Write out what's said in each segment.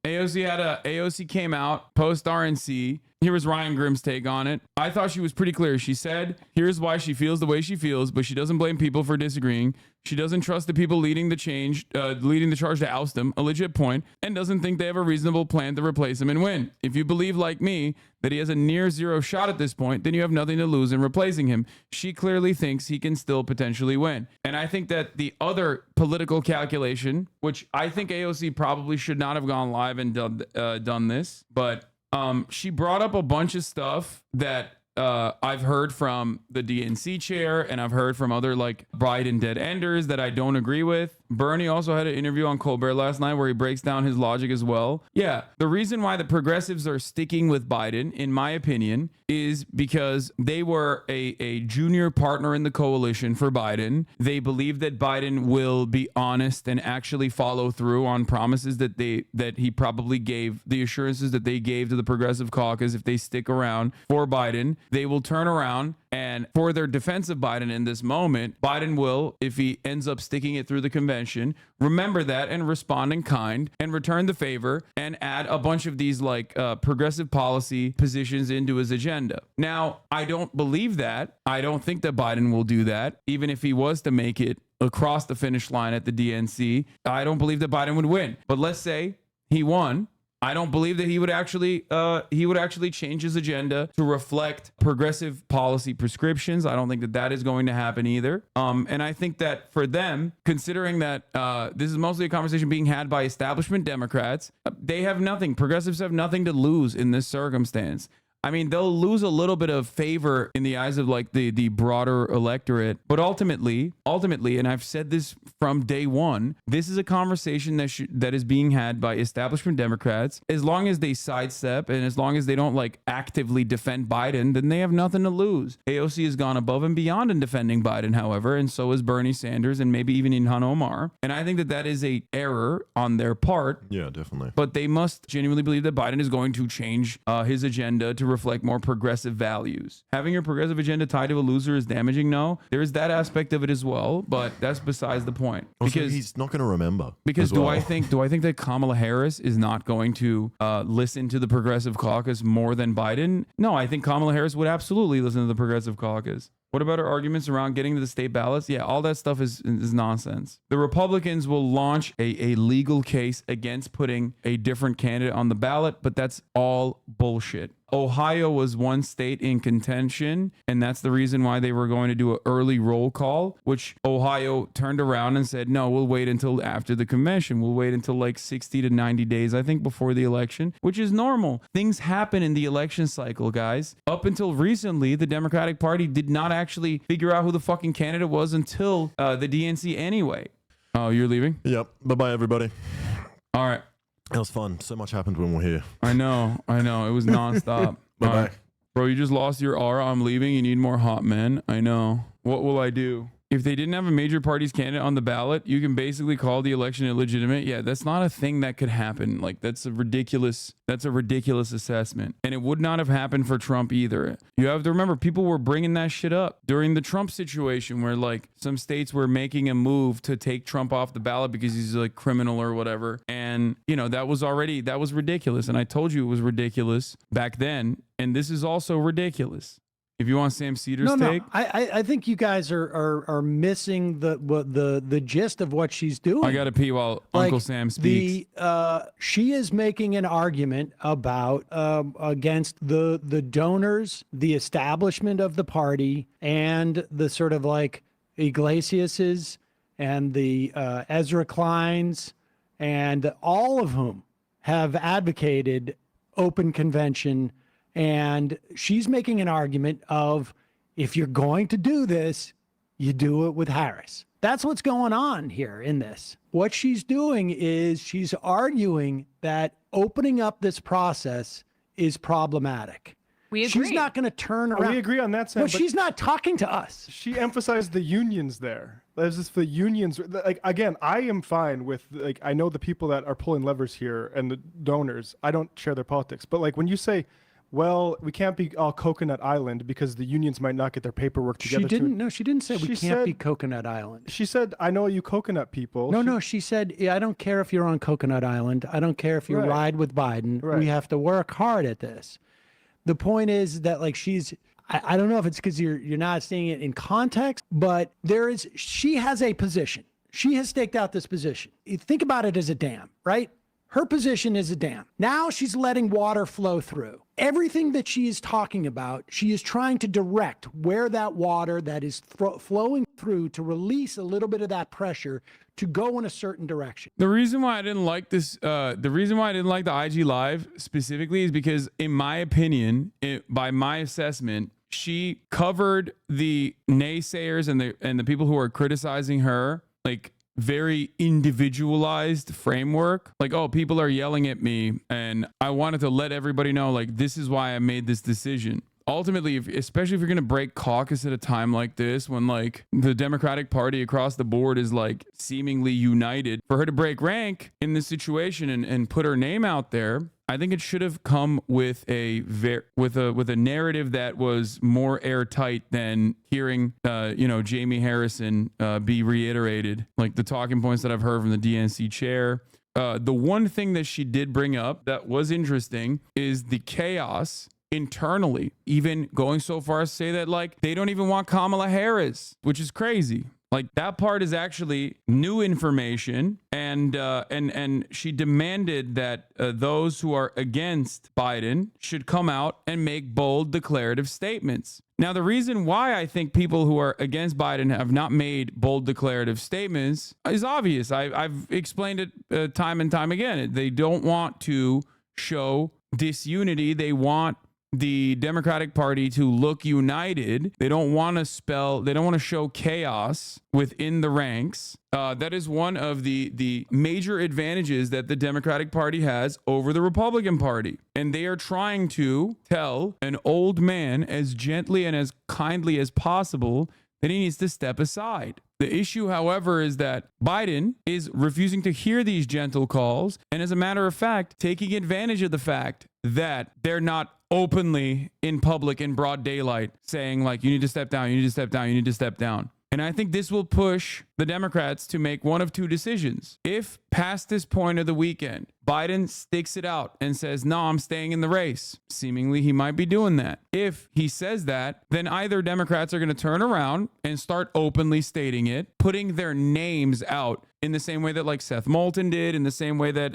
AOC came out post-RNC. Here was Ryan Grimm's take on it. I thought she was pretty clear. She said, here's why she feels the way she feels, but she doesn't blame people for disagreeing. She doesn't trust the people leading the charge to oust him, a legit point, and doesn't think they have a reasonable plan to replace him and win. If you believe, like me, that he has a near zero shot at this point, then you have nothing to lose in replacing him. She clearly thinks he can still potentially win. And I think that the other political calculation, which I think AOC probably should not have gone live and done this, but she brought up a bunch of stuff that I've heard from the DNC chair and I've heard from other like Biden dead enders that I don't agree with. Bernie also had an interview on Colbert last night where he breaks down his logic as well. Yeah, the reason why the progressives are sticking with Biden, in my opinion, is because they were a junior partner in the coalition for Biden. They believe that Biden will be honest and actually follow through on promises that he probably gave, the assurances that they gave to the Progressive Caucus. If they stick around for Biden, they will turn around, and for their defense of Biden in this moment, Biden will, if he ends up sticking it through the convention, remember that and respond in kind and return the favor and add a bunch of these like progressive policy positions into his agenda. Now, I don't believe that. I don't think that Biden will do that, even if he was to make it across the finish line at the DNC. I don't believe that Biden would win. But let's say he won. I don't believe that he would actually change his agenda to reflect progressive policy prescriptions. I don't think that that is going to happen either. And I think that for them, considering that this is mostly a conversation being had by establishment Democrats, they have nothing. Progressives have nothing to lose in this circumstance. I mean, they'll lose a little bit of favor in the eyes of like the broader electorate, but ultimately, and I've said this from day one, this is a conversation that is being had by establishment Democrats. As long as they sidestep and as long as they don't like actively defend Biden, then they have nothing to lose. AOC has gone above and beyond in defending Biden, however, and so is Bernie Sanders and maybe even Ilhan Omar. And I think that that is a error on their part. Yeah, definitely. But they must genuinely believe that Biden is going to change his agenda to reflect more progressive values. Having your progressive agenda tied to a loser is damaging. No, there is that aspect of it as well, but that's besides the point. Also, he's not going to remember. Because do I think that Kamala Harris is not going to listen to the Progressive Caucus more than Biden? No, I think Kamala Harris would absolutely listen to the Progressive Caucus. What about our arguments around getting to the state ballots? Yeah, all that stuff is nonsense. The Republicans will launch a legal case against putting a different candidate on the ballot, but that's all bullshit. Ohio was one state in contention, and that's the reason why they were going to do an early roll call, which Ohio turned around and said, no, we'll wait until after the convention. We'll wait until like 60 to 90 days, I think, before the election, which is normal. Things happen in the election cycle, guys. Up until recently, the Democratic Party did not actually figure out who the fucking candidate was until the DNC anyway. Oh, you're leaving? Yep. Bye-bye, everybody. All right. It was fun. So much happened when we're here. I know. It was nonstop. Bye-bye. Right. Bro, you just lost your aura. I'm leaving. You need more hot men. I know. What will I do? If they didn't have a major party's candidate on the ballot, you can basically call the election illegitimate. Yeah, that's not a thing that could happen. Like that's a ridiculous assessment. And it would not have happened for Trump either. You have to remember, people were bringing that shit up during the Trump situation where like some states were making a move to take Trump off the ballot because he's like criminal or whatever. And you know, that was ridiculous. And I told you it was ridiculous back then. And this is also ridiculous. If you want Sam Cedars' take, I think you guys are missing the gist of what she's doing. I got to pee while Uncle Sam speaks. She is making an argument about against the donors, the establishment of the party, and the sort of like Iglesias's and the Ezra Kleins, and all of whom have advocated open convention. And she's making an argument of, if you're going to do this, you do it with Harris. That's what's going on here in this. What she's doing is she's arguing that opening up this process is problematic. We agree. She's not going to turn around. We agree on that, Sam. But she's not talking to us. She emphasized the unions there. There's just the unions. Like, again, I am fine with, like, I know the people that are pulling levers here and the donors. I don't share their politics. But, like, when you say well, we can't be all Coconut Island because the unions might not get their paperwork together. She didn't. No, she didn't say we She can't be said- Coconut Island. She said, I know you coconut people. No, she said, yeah, I don't care if you're on Coconut Island. I don't care if you Right. ride with Biden. Right. We have to work hard at this. The point is that like I don't know if it's because you're not seeing it in context, but she has a position. She has staked out this position. You think about it as a dam, right? Her position is a dam. Now she's letting water flow through. Everything that she is talking about, she is trying to direct where that water that is flowing through to release a little bit of that pressure to go in a certain direction. The reason why I didn't like this, the reason why I didn't like the IG Live specifically is because, in my opinion, by my assessment, she covered the naysayers and the people who are criticizing her like very individualized framework. Like, oh, people are yelling at me, and I wanted to let everybody know, like, this is why I made this decision. Ultimately, especially if you're going to break caucus at a time like this, when like the Democratic Party across the board is like seemingly united, for her to break rank in this situation and put her name out there, I think it should have come with a narrative that was more airtight than hearing Jamie Harrison be reiterated, like the talking points that I've heard from the DNC chair. The one thing that she did bring up that was interesting is the chaos internally, even going so far as to say that like they don't even want Kamala Harris, which is crazy. Like that part is actually new information, and she demanded that those who are against Biden should come out and make bold declarative statements. Now, the reason why I think people who are against Biden have not made bold declarative statements is obvious. I've explained it time and time again. They don't want to show disunity. They want the Democratic Party to look united. They don't want to show chaos within the ranks. That is one of the major advantages that the Democratic Party has over the Republican Party. And they are trying to tell an old man as gently and as kindly as possible that he needs to step aside. The issue, however, is that Biden is refusing to hear these gentle calls, and as a matter of fact, taking advantage of the fact that they're not openly in public in broad daylight saying like, you need to step down, you need to step down, you need to step down. And I think this will push the Democrats to make one of two decisions. If past this point of the weekend, Biden sticks it out and says, no, I'm staying in the race, seemingly he might be doing that. If he says that, then either Democrats are going to turn around and start openly stating it, putting their names out in the same way that like Seth Moulton did, in the same way that,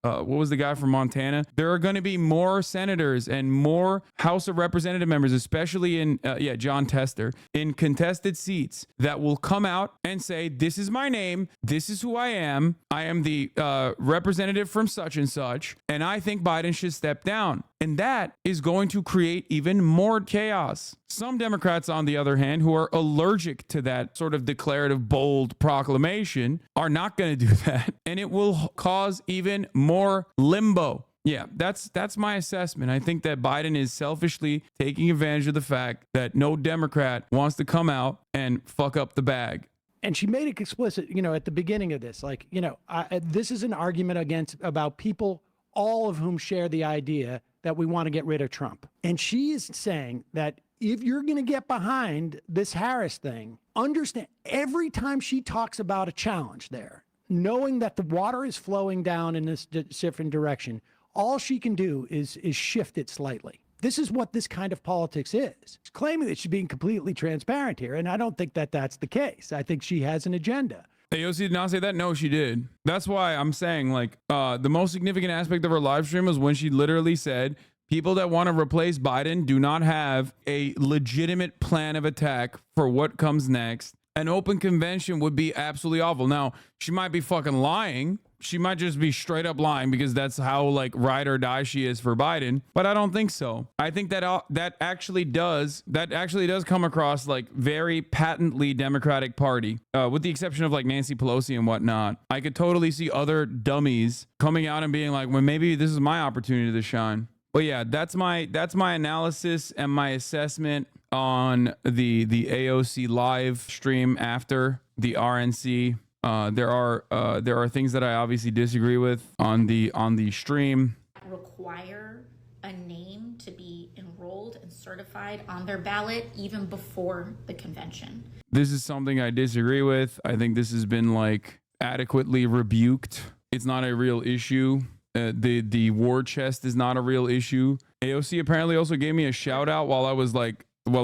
what was the guy from Montana? There are going to be more senators and more House of Representative members, especially in, John Tester, in contested seats that will come out and say, this is my name, this is who I am the representative from such and such, and I think Biden should step down. And that is going to create even more chaos. Some Democrats, on the other hand, who are allergic to that sort of declarative, bold proclamation, are not going to do that. And it will cause even more limbo. Yeah, that's my assessment. I think that Biden is selfishly taking advantage of the fact that no Democrat wants to come out and fuck up the bag. And she made it explicit, at the beginning of this, like, this is an argument about people, all of whom share the idea that we want to get rid of Trump. And she is saying that if you're going to get behind this Harris thing, understand every time she talks about a challenge there, knowing that the water is flowing down in this different direction, all she can do is shift it slightly. This is what this kind of politics is. She's claiming that she's being completely transparent here, and I don't think that that's the case. I think she has an agenda. AOC did not say that? No, she did. That's why I'm saying, like, the most significant aspect of her live stream was when she literally said, people that want to replace Biden do not have a legitimate plan of attack for what comes next. An open convention would be absolutely awful. Now, she might be fucking lying. She might just be straight up lying because that's how like ride or die she is for Biden. But I don't think so. I think that that actually does come across like very patently Democratic Party, with the exception of like Nancy Pelosi and whatnot. I could totally see other dummies coming out and being like, well, maybe this is my opportunity to shine. But yeah, that's my analysis and my assessment on the AOC live stream after the RNC. There are things that I obviously disagree with on the stream. Require a name to be certified on their ballot even before the convention. This is something I disagree with. I think this has been like adequately rebuked. It's not a real issue. The war chest is not a real issue. AOC apparently also gave me a shout out while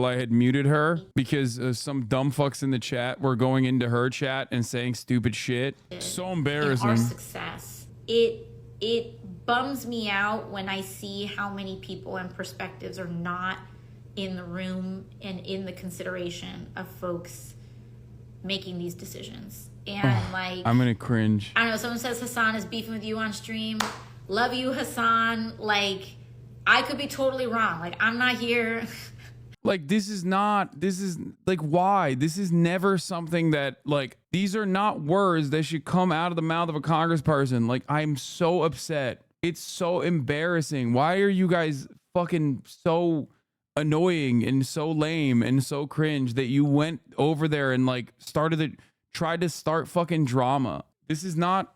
I had muted her because some dumb fucks in the chat were going into her chat and saying stupid shit. So embarrassing. Our success. It bums me out when I see how many people and perspectives are not in the room and in the consideration of folks making these decisions. And like, I'm gonna cringe. I don't know, someone says Hasan is beefing with you on stream. Love you, Hasan. Like, I could be totally wrong. Like, I'm not here. Like, this is like, why? This is never something that, like, these are not words that should come out of the mouth of a congressperson. Like, I'm so upset. It's so embarrassing. Why are you guys fucking so annoying and so lame and so cringe that you went over there and like tried to start fucking drama? This is not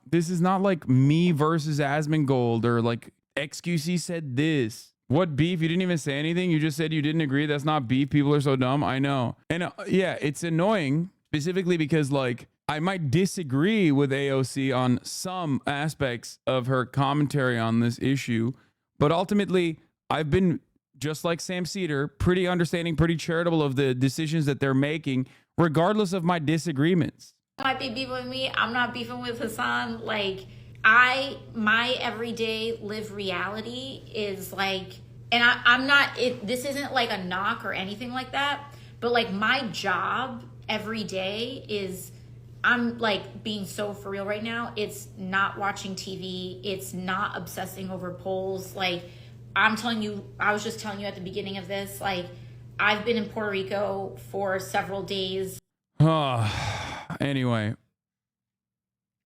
like me versus Asmongold or like XQC said this. What beef? You didn't even say anything. You just said you didn't agree. That's not beef. People are so dumb. I know. And yeah, it's annoying specifically because like I might disagree with AOC on some aspects of her commentary on this issue, but ultimately I've been, just like Sam Cedar, pretty understanding, pretty charitable of the decisions that they're making, regardless of my disagreements. Might be beefing with me. I'm not beefing with Hasan. Like, my everyday live reality is like, and I'm not, this isn't like a knock or anything like that, but like my job every day is, I'm like being so for real right now. It's not watching TV. It's not obsessing over polls. Like, I'm telling you, I was just telling you at the beginning of this, like, I've been in Puerto Rico for several days. Anyway,